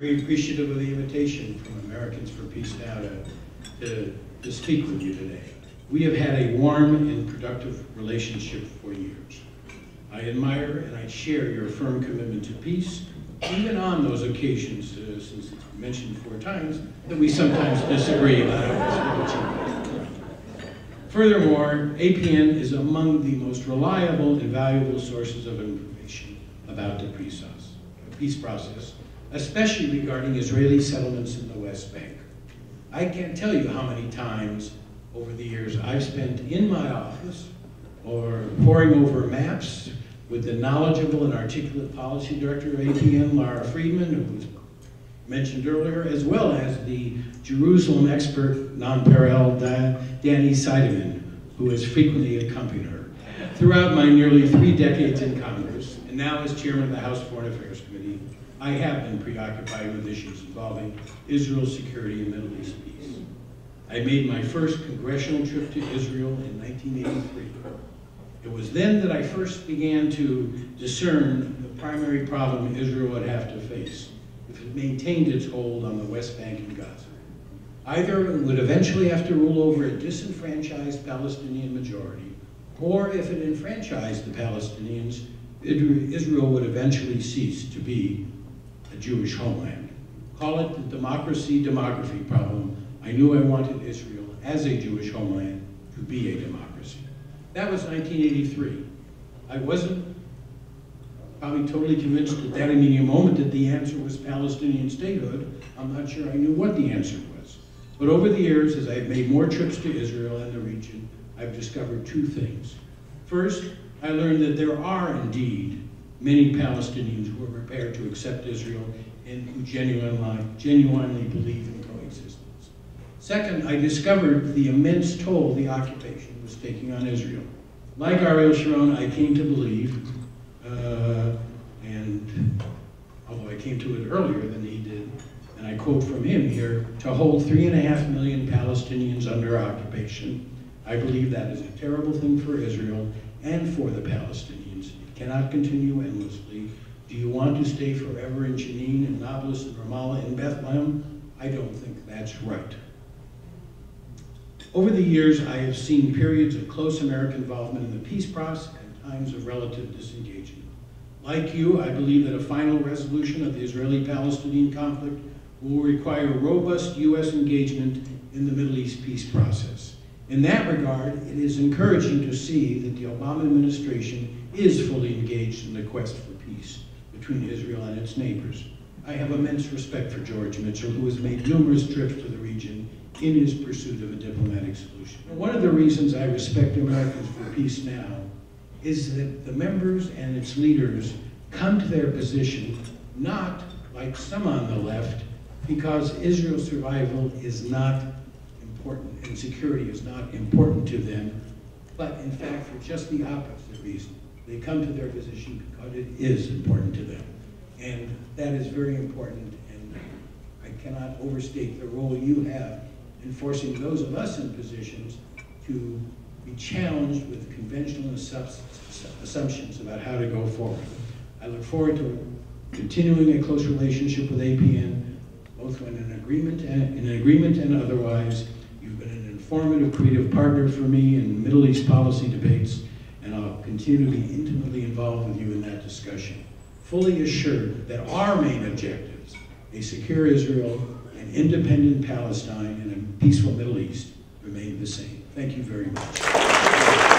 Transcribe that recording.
Very appreciative of the invitation from Americans for Peace Now to speak with you today. We have had a warm and productive relationship for years. I admire and I share your firm commitment to peace, even on those occasions, since it's mentioned 4 times, that we sometimes disagree about. Furthermore, APN is among the most reliable and valuable sources of information about the peace process, especially regarding Israeli settlements in the West Bank. I can't tell you how many times over the years I've spent in my office or poring over maps with the knowledgeable and articulate policy director of APN, Laura Friedman, who was mentioned earlier, as well as the Jerusalem expert, non-parallel Danny Seidemann, who has frequently accompanied her. Throughout my nearly 3 decades in Congress, and now as chairman of the House Foreign Affairs Committee, I have been preoccupied with issues involving Israel's security and Middle East peace. I made my first congressional trip to Israel in 1983. It was then that I first began to discern the primary problem Israel would have to face if it maintained its hold on the West Bank and Gaza. Either it would eventually have to rule over a disenfranchised Palestinian majority, or if it enfranchised the Palestinians, Israel would eventually cease to be a Jewish homeland. Call it the democracy-demography problem. I knew I wanted Israel as a Jewish homeland to be a democracy. That was 1983. I wasn't probably totally convinced at that immediate moment that the answer was Palestinian statehood. I'm not sure I knew what the answer was. But over the years, as I've made more trips to Israel and the region, I've discovered 2 things. First, I learned that there are indeed many Palestinians who are prepared to accept Israel and who genuinely believe in coexistence. Second, I discovered the immense toll the occupation was taking on Israel. Like Ariel Sharon, I came to believe, and although I came to it earlier than he did, and I quote from him here, to hold 3.5 million Palestinians under occupation, I believe that is a terrible thing for Israel and for the Palestinians. It cannot continue endlessly. Do you want to stay forever in Jenin and Nablus and Ramallah and Bethlehem? I don't think that's right. Over the years, I have seen periods of close American involvement in the peace process and times of relative disengagement. Like you, I believe that a final resolution of the Israeli-Palestinian conflict will require robust U.S. engagement in the Middle East peace process. In that regard, it is encouraging to see that the Obama administration is fully engaged in the quest for peace between Israel and its neighbors. I have immense respect for George Mitchell, who has made numerous trips to the region in his pursuit of a diplomatic solution. And one of the reasons I respect Americans for Peace Now is that the members and its leaders come to their position not like some on the left because Israel's survival is not important and security is not important to them, but in fact for just the opposite reason. They come to their position because it is important to them. And that is very important, and I cannot overstate the role you have in forcing those of us in positions to be challenged with conventional assumptions about how to go forward. I look forward to continuing a close relationship with APN, both when in agreement and otherwise. You've been an informative, creative partner for me in Middle East policy debates, and I'll continue to be intimately involved with you in that discussion, fully assured that our main objectives, a secure Israel, an independent Palestine, and a peaceful Middle East, remain the same. Thank you very much.